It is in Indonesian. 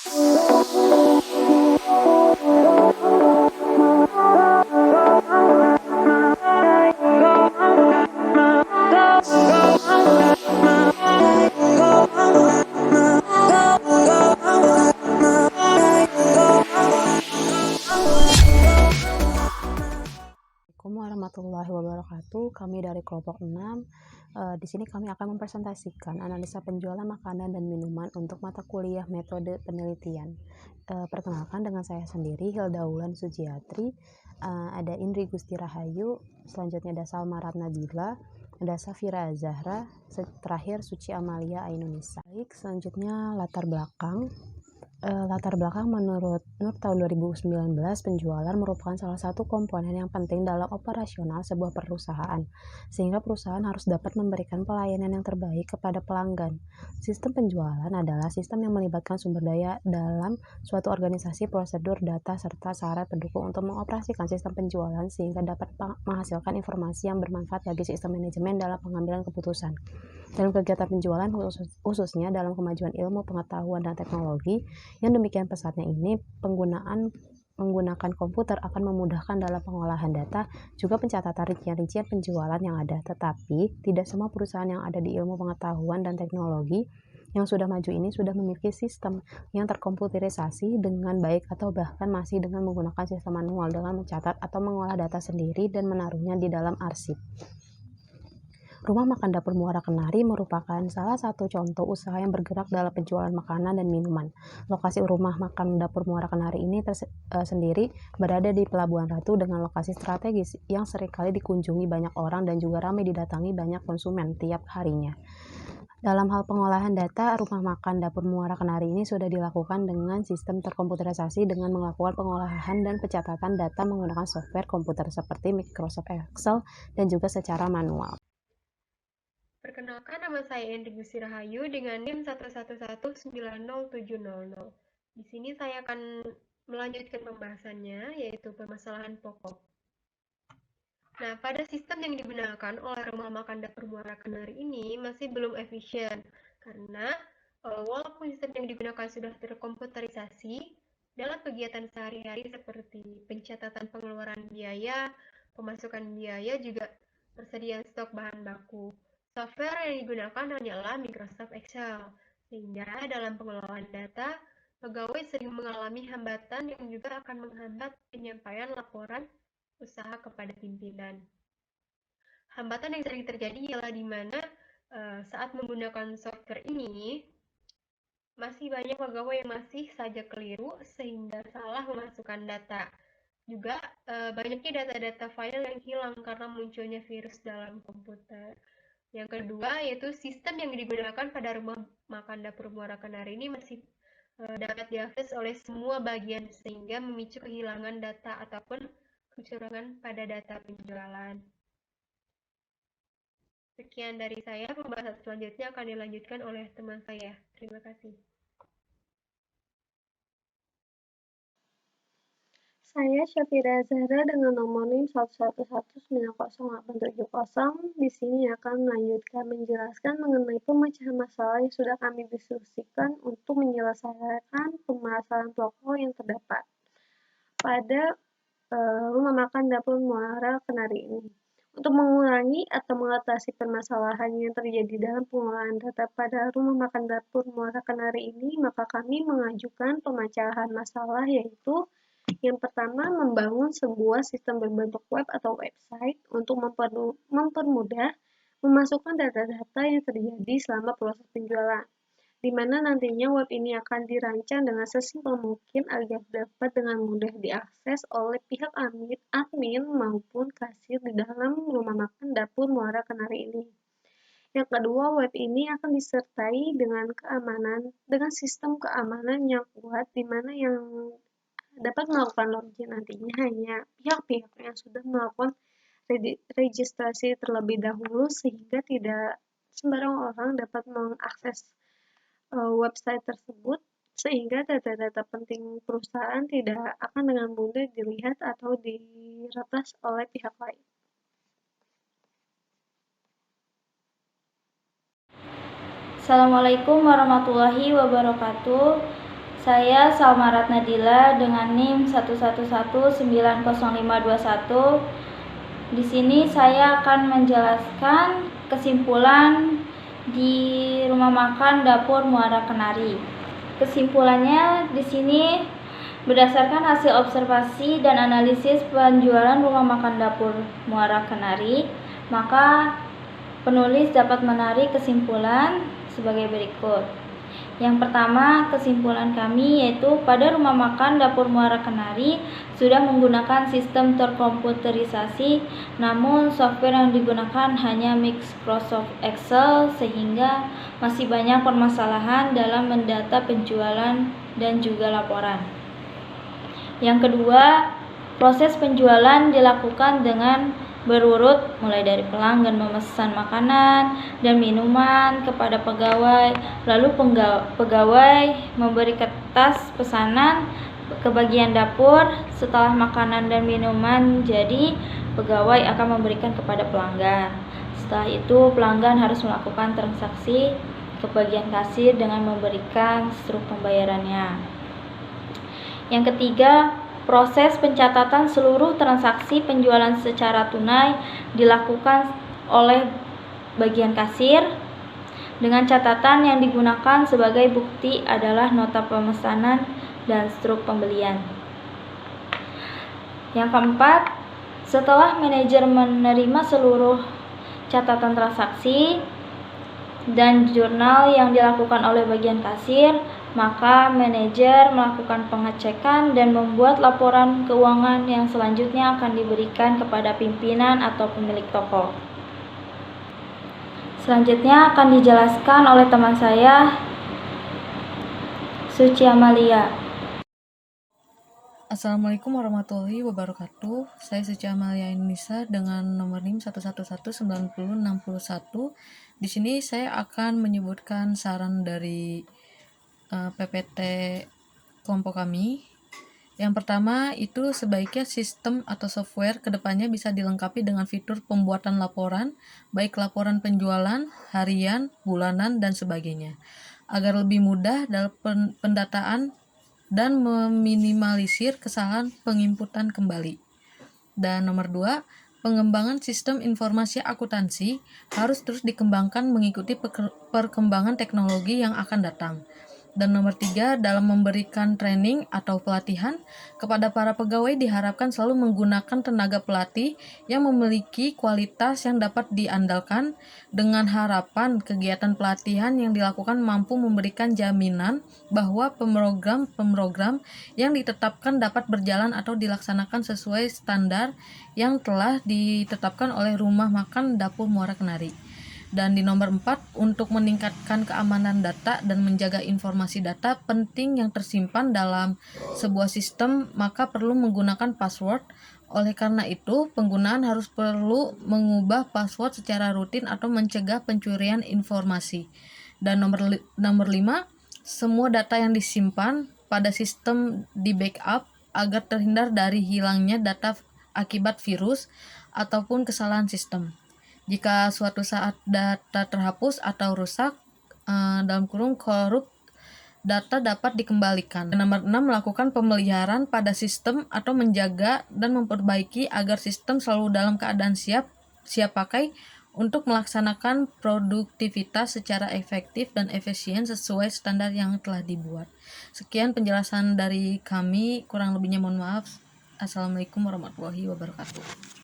Assalamualaikum warahmatullahi wabarakatuh. Kami dari kelompok 6. Di sini kami akan mempresentasikan analisa penjualan makanan dan minuman untuk mata kuliah metode penelitian. Perkenalkan, dengan saya sendiri, Hilda Wulan Sujiatri, ada Indri Gusti Rahayu, selanjutnya ada Salma Ratnabila, ada Safira Zahra, terakhir Suci Amalia Ainunisa. Baik, selanjutnya latar belakang. Menurut Nur tahun 2019, penjualan merupakan salah satu komponen yang penting dalam operasional sebuah perusahaan, sehingga perusahaan harus dapat memberikan pelayanan yang terbaik kepada pelanggan. Sistem penjualan adalah sistem yang melibatkan sumber daya dalam suatu organisasi, prosedur, data, serta syarat pendukung untuk mengoperasikan sistem penjualan sehingga dapat menghasilkan informasi yang bermanfaat bagi sistem manajemen dalam pengambilan keputusan. Dalam kegiatan penjualan, khususnya dalam kemajuan ilmu, pengetahuan, dan teknologi yang demikian pesatnya ini, menggunakan komputer akan memudahkan dalam pengolahan data, juga pencatatan rincian-rincian penjualan yang ada. Tetapi, tidak semua perusahaan yang ada di ilmu pengetahuan dan teknologi yang sudah maju ini sudah memiliki sistem yang terkomputerisasi dengan baik, atau bahkan masih dengan menggunakan sistem manual dengan mencatat atau mengolah data sendiri dan menaruhnya di dalam arsip. Rumah Makan Dapur Muara Kenari merupakan salah satu contoh usaha yang bergerak dalam penjualan makanan dan minuman. Lokasi Rumah Makan Dapur Muara Kenari ini sendiri berada di Pelabuhan Ratu dengan lokasi strategis yang seringkali dikunjungi banyak orang dan juga ramai didatangi banyak konsumen tiap harinya. Dalam hal pengolahan data, Rumah Makan Dapur Muara Kenari ini sudah dilakukan dengan sistem terkomputerisasi dengan melakukan pengolahan dan pencatatan data menggunakan software komputer seperti Microsoft Excel dan juga secara manual. Perkenalkan, nama saya Indri Gusti Rahayu dengan NIM 111190700. Di sini saya akan melanjutkan pembahasannya, yaitu permasalahan pokok. Nah, pada sistem yang digunakan oleh Rumah Makan Dapur Muara Kenari ini masih belum efisien, karena walaupun sistem yang digunakan sudah terkomputerisasi, dalam kegiatan sehari-hari seperti pencatatan pengeluaran biaya, pemasukan biaya, juga persediaan stok bahan baku, software yang digunakan hanyalah Microsoft Excel, sehingga dalam pengelolaan data, pegawai sering mengalami hambatan yang juga akan menghambat penyampaian laporan usaha kepada pimpinan. Hambatan yang sering terjadi ialah di mana saat menggunakan software ini, masih banyak pegawai yang masih saja keliru sehingga salah memasukkan data. Juga banyaknya data-data file yang hilang karena munculnya virus dalam komputer. Yang kedua, yaitu sistem yang digunakan pada Rumah Makan Dapur Muara Kenari ini masih dapat diakses oleh semua bagian sehingga memicu kehilangan data ataupun kecurangan pada data penjualan. Sekian dari saya, pembahasan selanjutnya akan dilanjutkan oleh teman saya. Terima kasih. Saya Syafira Zahra dengan nomor NIM 111900870. Di sini akan melanjutkan menjelaskan mengenai pemecahan masalah yang sudah kami diskusikan untuk menyelesaikan permasalahan pokok yang terdapat pada Rumah Makan Dapur Muara Kenari ini. Untuk mengurangi atau mengatasi permasalahan yang terjadi dalam pengolahan data pada Rumah Makan Dapur Muara Kenari ini, maka kami mengajukan pemecahan masalah, yaitu yang pertama, membangun sebuah sistem berbentuk web atau website untuk mempermudah memasukkan data-data yang terjadi selama proses penjualan, di mana nantinya web ini akan dirancang dengan sesimpel mungkin agar dapat dengan mudah diakses oleh pihak admin maupun kasir di dalam Rumah Makan Dapur Muara Kenari ini. Yang kedua, web ini akan disertai dengan sistem keamanan yang kuat, di mana yang dapat melakukan login nantinya hanya pihak-pihak yang sudah melakukan registrasi terlebih dahulu, sehingga tidak sembarang orang dapat mengakses website tersebut, sehingga data-data penting perusahaan tidak akan dengan mudah dilihat atau diretas oleh pihak lain. Assalamualaikum warahmatullahi wabarakatuh. Saya Salma Ratnadila dengan NIM 111900521. Di sini saya akan menjelaskan kesimpulan di Rumah Makan Dapur Muara Kenari. Kesimpulannya di sini berdasarkan hasil observasi dan analisis penjualan rumah makan dapur Muara Kenari, maka penulis dapat menarik kesimpulan sebagai berikut. Yang pertama, kesimpulan kami yaitu pada rumah makan dapur Muara Kenari sudah menggunakan sistem terkomputerisasi, namun software yang digunakan hanya Microsoft Excel sehingga masih banyak permasalahan dalam mendata penjualan dan juga laporan. Yang kedua, proses penjualan dilakukan dengan berurut, mulai dari pelanggan memesan makanan dan minuman kepada pegawai, lalu pegawai memberi kertas pesanan ke bagian dapur. Setelah makanan dan minuman jadi, pegawai akan memberikan kepada pelanggan. Setelah itu pelanggan harus melakukan transaksi ke bagian kasir dengan memberikan struk pembayarannya. Yang ketiga, proses pencatatan seluruh transaksi penjualan secara tunai dilakukan oleh bagian kasir dengan catatan yang digunakan sebagai bukti adalah nota pemesanan dan struk pembelian. Yang keempat, setelah manajer menerima seluruh catatan transaksi dan jurnal yang dilakukan oleh bagian kasir, maka manajer melakukan pengecekan dan membuat laporan keuangan yang selanjutnya akan diberikan kepada pimpinan atau pemilik toko. Selanjutnya akan dijelaskan oleh teman saya, Suci Amalia. Assalamualaikum warahmatullahi wabarakatuh. Saya Suci Amalia Indonesia dengan nomor NIM 1119061. Di sini saya akan menyebutkan saran dari PPT kelompok kami. Yang pertama itu sebaiknya sistem atau software kedepannya bisa dilengkapi dengan fitur pembuatan laporan, baik laporan penjualan, harian, bulanan, dan sebagainya, agar lebih mudah dalam pendataan dan meminimalisir kesalahan penginputan kembali. Dan nomor 2, pengembangan sistem informasi akuntansi harus terus dikembangkan mengikuti perkembangan teknologi yang akan datang. Dan nomor 3, dalam memberikan training atau pelatihan kepada para pegawai diharapkan selalu menggunakan tenaga pelatih yang memiliki kualitas yang dapat diandalkan, dengan harapan kegiatan pelatihan yang dilakukan mampu memberikan jaminan bahwa program-program yang ditetapkan dapat berjalan atau dilaksanakan sesuai standar yang telah ditetapkan oleh Rumah Makan Dapur Muara Kenari. Dan di nomor 4, untuk meningkatkan keamanan data dan menjaga informasi data penting yang tersimpan dalam sebuah sistem, maka perlu menggunakan password. Oleh karena itu, penggunaan harus perlu mengubah password secara rutin atau mencegah pencurian informasi. Dan nomor 5, semua data yang disimpan pada sistem di backup agar terhindar dari hilangnya data akibat virus ataupun kesalahan sistem. Jika suatu saat data terhapus atau rusak, korup, data dapat dikembalikan. Nomor 6, melakukan pemeliharaan pada sistem atau menjaga dan memperbaiki agar sistem selalu dalam keadaan siap pakai untuk melaksanakan produktivitas secara efektif dan efisien sesuai standar yang telah dibuat. Sekian penjelasan dari kami, kurang lebihnya mohon maaf. Assalamualaikum warahmatullahi wabarakatuh.